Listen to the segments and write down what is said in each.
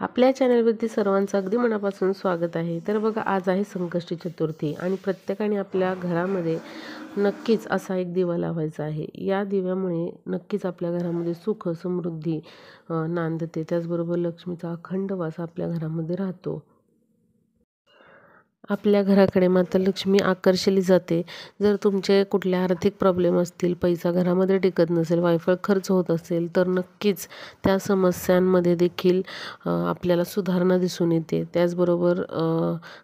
आपल्या चॅनलवरती सर्वांचं अगदी मनापासून स्वागत आहे. तर बघा, आज आहे संकष्टी चतुर्थी आणि प्रत्येकाने आपल्या घरामध्ये नक्कीच असा एक दिवा लावायचा आहे. या दिव्यामुळे नक्कीच आपल्या घरामध्ये सुख समृद्धी नांदते. त्याचबरोबर लक्ष्मीचा अखंड वास आपल्या घरामध्ये राहतो. आपल्या घराकडे माता लक्ष्मी आकर्षली जाते. जर तुमचे कुठले आर्थिक प्रॉब्लेम असतील, पैसा घरामध्ये टिकत नसेल, वायफळ खर्च होत असेल, तर नक्कीच त्या समस्यांमध्ये देखील आपल्याला सुधारणा दिसून येते. त्याचबरोबर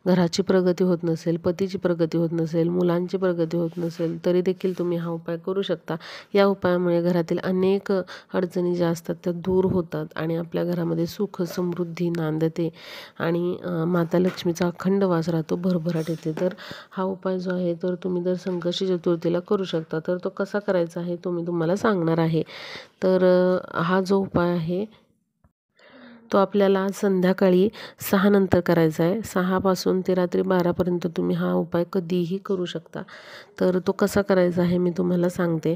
घराची प्रगती होत नसेल, पतीची प्रगती होत नसेल, मुलांची प्रगती होत नसेल, तरी देखील तुम्ही हा उपाय करू शकता. या उपायामुळे घरातील अनेक अडचणी ज्या असतात त्या दूर होतात आणि आपल्या घरामध्ये सुख समृद्धी नांदते आणि माता लक्ष्मीचा अखंड वास राहतो, भरभराट येते. तर हा उपाय जो आहे तर तुम्ही जर संकष्टी चतुर्थीला करू शकता. तर तो कसा करायचा आहे तो मी तुम्हाला सांगणार आहे. तर हा जो उपाय आहे तो आपल्याला संध्याकाळी 6 नंतर करायचा आहे. 6 पासून ते रात्री 12पर्यंत तुम्ही हा उपाय कधीही करू शकता. तर तो कसा करायचा आहे मी तुम्हाला सांगते.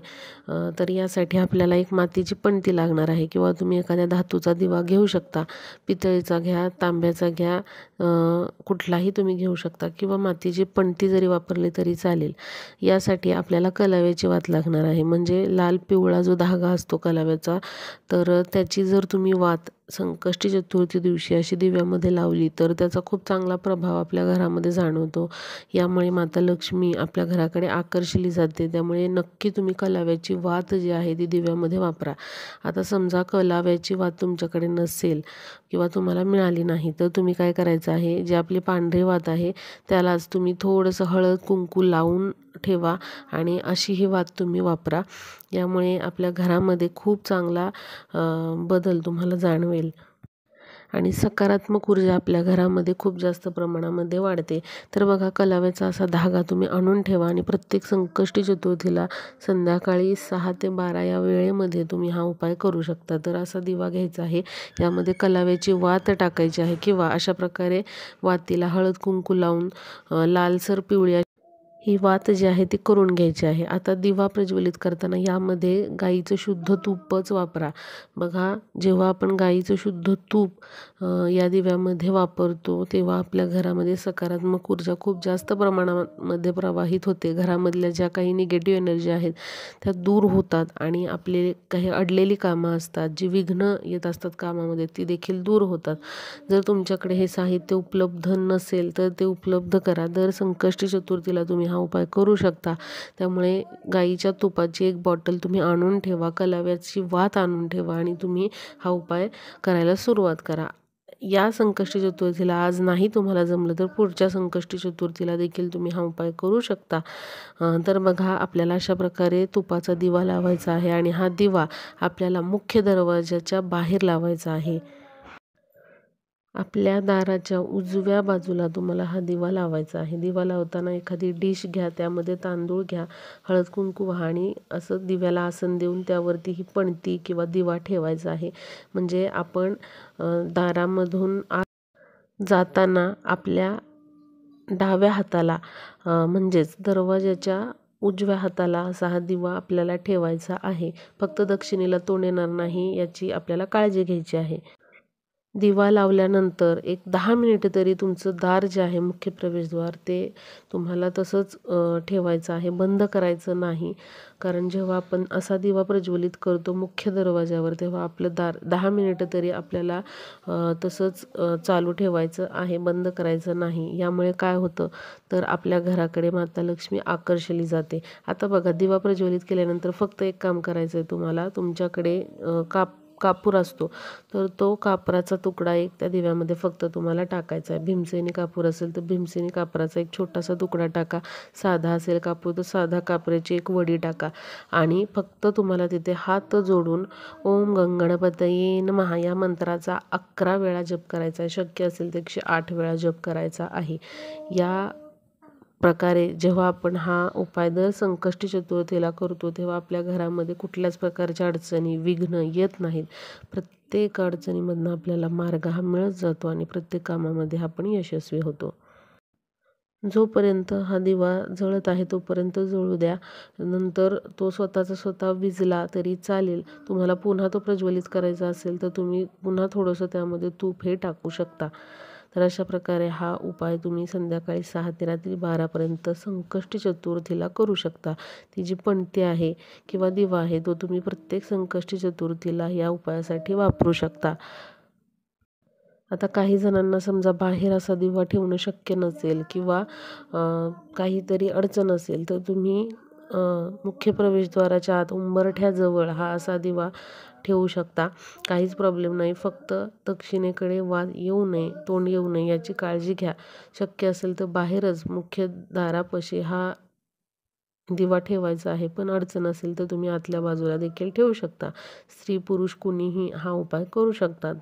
तर यासाठी आपल्याला एक मातीची पणती लागणार आहे किंवा तुम्ही एखाद्या धातूचा दिवा घेऊ शकता. पितळेचा घ्या, तांब्याचा घ्या, कुठलाही तुम्ही घेऊ शकता किंवा मातीची पणती जरी वापरली तरी चालेल. यासाठी आपल्याला कलाव्याची वात लागणार आहे. म्हणजे लाल पिवळा जो धागा असतो कलाव्याचा, तर त्याची जर तुम्ही वात संकष्टी चतुर्थी दिवशी अशी दिव्यामध्ये लावली तर त्याचा खूप चांगला प्रभाव आपल्या घरामध्ये जाणवतो. यामुळे माता लक्ष्मी आपल्या घराकडे आकर्षली जाते. त्यामुळे नक्की तुम्ही कलाव्याची वात जी आहे ती दिव्यामध्ये वापरा. आता समजा कलाव्याची वात तुमच्याकडे नसेल किंवा तुम्हाला मिळाली नाही, तर तुम्ही काय करायचं आहे, जे आपली पांढरी वात आहे त्यालाच तुम्ही थोडंसं हळद कुंकू लावून ठेवा आणि अशी ही वात तुम्ही वापरा. यामुळे आपल्या घरामध्ये खूप चांगला बदल तुम्हाला जाणवेल आणि सकारात्मक ऊर्जा आपल्या घरामध्ये खूप जास्त प्रमाणामध्ये वाढते. तर बघा, कलाव्याचा असा धागा तुम्ही आणून ठेवा आणि प्रत्येक संकष्टी चतुर्थीला संध्याकाळी 6 ते 12 या वेळेमध्ये तुम्ही हा उपाय करू शकता. तर असा दिवा घ्यायचा आहे, यामध्ये कलाव्याची वात टाकायची आहे किंवा अशा प्रकारे वातीला हळद कुंकू लावून लालसर पिवळी ही वात जी आहे ती करून घ्यायची आहे. आता दिवा प्रज्वलित करताना यामध्ये गाईचं शुद्ध तूपच वापरा. बघा, जेव्हा आपण गाईचं शुद्ध तूप या दिव्यामध्ये वापरतो तेव्हा आपल्या घरामध्ये सकारात्मक ऊर्जा खूप जास्त प्रमाणामध्ये प्रवाहित होते. घरामधल्या ज्या काही निगेटिव्ह एनर्जी आहेत त्या दूर होतात आणि आपले काही अडलेली कामं असतात, जी विघ्न येत असतात कामामध्ये, ती देखील दूर होतात. जर तुमच्याकडे हे साहित्य उपलब्ध नसेल तर ते उपलब्ध करा. दर संकष्टी चतुर्थीला तुम्ही हा उपाय करू शकता. त्यामुळे गाईच्या तुपाची एक बॉटल तुम्ही आणून ठेवा, कलाव्याची वात आणून ठेवा आणि तुम्ही हा उपाय करायला सुरुवात करा. या संकष्टी चतुर्थीला आज नाही तुम्हाला जमलं तर पुढच्या संकष्टी चतुर्थीला देखील तुम्ही हा उपाय करू शकता. तर बघा, आपल्याला अशा प्रकारे तुपाचा दिवा लावायचा आहे आणि हा दिवा आपल्याला मुख्य दरवाजाच्या बाहेर लावायचा आहे. आपल्या दाराच्या उजव्या बाजूला तुम्हाला हा दिवा लावायचा आहे. दिवा लावताना एखादी डिश घ्या, त्यामध्ये तांदूळ घ्या, हळद कुंकू व्हा आणि असं दिव्याला आसन देऊन त्यावरती ही पणती किंवा दिवा ठेवायचा आहे. म्हणजे आपण दारामधून आत जाताना आपल्या डाव्या हाताला म्हणजेच दरवाजाच्या उजव्या हाताला असा हा दिवा आपल्याला ठेवायचा आहे. फक्त दक्षिणेला तोंड येणार नाही याची आपल्याला काळजी घ्यायची आहे. दिवा लावल्यानंतर एक 10 मिनिटं तरी तुमचं दार जे आहे मुख्य प्रवेशद्वार ते तुम्हाला तसंच ठेवायचं आहे, बंद करायचं नाही. कारण जेव्हा आपण असा दिवा प्रज्वलित करतो मुख्य दरवाजावर तेव्हा आपलं दार 10 मिनिटं तरी आपल्याला तसंच चालू ठेवायचं आहे, बंद करायचं नाही. यामुळे काय होतं तर आपल्या घराकडे माता लक्ष्मी आकर्षली जाते. आता बघा, दिवा प्रज्वलित केल्यानंतर फक्त एक काम करायचं आहे तुम्हाला. तुमच्याकडे कापूर असतो, तर तो कापराचा तुकडा एक त्या दिव्यामध्ये फक्त तुम्हाला टाकायचा आहे. भीमसेनी कापूर असेल तर भीमसेनी कापराचा एक छोटासा तुकडा टाका. साधा असेल कापूर तर साधा कापराची एक वडी टाका आणि फक्त तुम्हाला तिथे हात जोडून ओम गणपतये नमः या मंत्राचा 11 वेळा जप करायचा आहे. शक्य असेल तर 108 वेळा जप करायचा आहे. या प्रकारे जेव्हा आपण हा उपाय दर संकष्टी चतुर्थीला करतो तेव्हा आपल्या घरामध्ये कुठल्याच प्रकारच्या अडचणी विघ्न येत नाहीत. प्रत्येक अडचणीमधनं आपल्याला मार्ग हा मिळत जातो आणि प्रत्येक कामामध्ये आपण यशस्वी होतो. जोपर्यंत हा दिवा जळत आहे तोपर्यंत जळू द्या. नंतर तो स्वतःचा स्वतः विझला तरी चालेल. तुम्हाला पुन्हा तो प्रज्वलित करायचा असेल तर तुम्ही पुन्हा थोडंसं त्यामध्ये तूप हे टाकू शकता. तर अशा प्रकारे हा उपाय तुम्ही संध्याकाळी 6 ते रात्री 12पर्यंत संकष्टी चतुर्थीला करू शकता. ती जी पणती आहे किंवा दिवा आहे तो तुम्ही प्रत्येक संकष्टी चतुर्थीला या उपायासाठी वापरू शकता. आता काही जणांना समजा बाहेर असा दिवा ठेवणं शक्य नसेल किंवा काहीतरी अडचण असेल तर तुम्ही मुख्य प्रवेशद्वाराच्या आत उंबरठ्याजवळ हा असा दिवा ठेवू शकता. काहीच प्रॉब्लेम नाही. फक्त दक्षिणेकडे वाद येऊ नये, तोंड येऊ नये याची काळजी घ्या. शक्य असेल तर बाहेरच मुख्य दारापाशी हा दिवा ठेवायचा आहे. पण अडचण असेल तर तुम्ही आतल्या बाजूला देखील ठेवू शकता. स्त्री पुरुष कुणीही हा उपाय करू शकतात.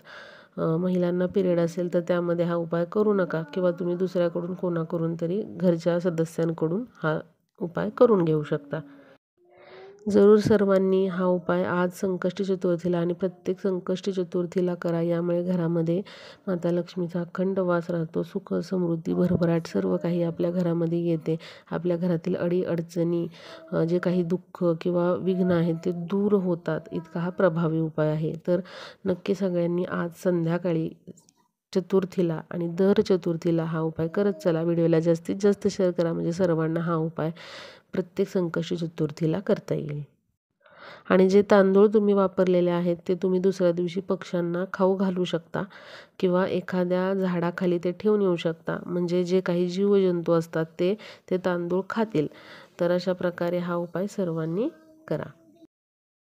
महिलांना पिरियड असेल तर त्यामध्ये हा उपाय करू नका किंवा तुम्ही दुसऱ्याकडून कोणाकडून तरी घरच्या सदस्यांकडून हा उपाय करून घेऊ शकता. जरूर सर्वांनी हा उपाय आज संकष्टी चतुर्थीला आणि प्रत्येक संकष्टी चतुर्थीला करा. यामुळे घरामध्ये माता लक्ष्मीचा अखंड वास राहतो. सुख, समृद्धी, भरभराट सर्व काही आपल्या घरामध्ये येते. आपल्या घरातील अडी-अडचणी, जे काही दुःख किंवा विघ्न आहेत ते दूर होतात. इतका हा प्रभावी उपाय आहे. तर नक्की सगळ्यांनी आज संध्याकाळी चतुर्थीला आणि दर चतुर्थीला हा उपाय करत चला. व्हिडिओला जास्तीत जास्त शेअर करा म्हणजे सर्वांना हा उपाय प्रत्येक संकष्टी चतुर्थीला करता येईल. आणि जे तांदूळ तुम्ही वापरलेले आहेत ते तुम्ही दुसऱ्या दिवशी पक्ष्यांना खाऊ घालू शकता किंवा एखाद्या झाडाखाली ते ठेवून येऊ शकता. म्हणजे जे काही जीवजंतू असतात ते तांदूळ खातील. तर अशा प्रकारे हा उपाय सर्वांनी करा.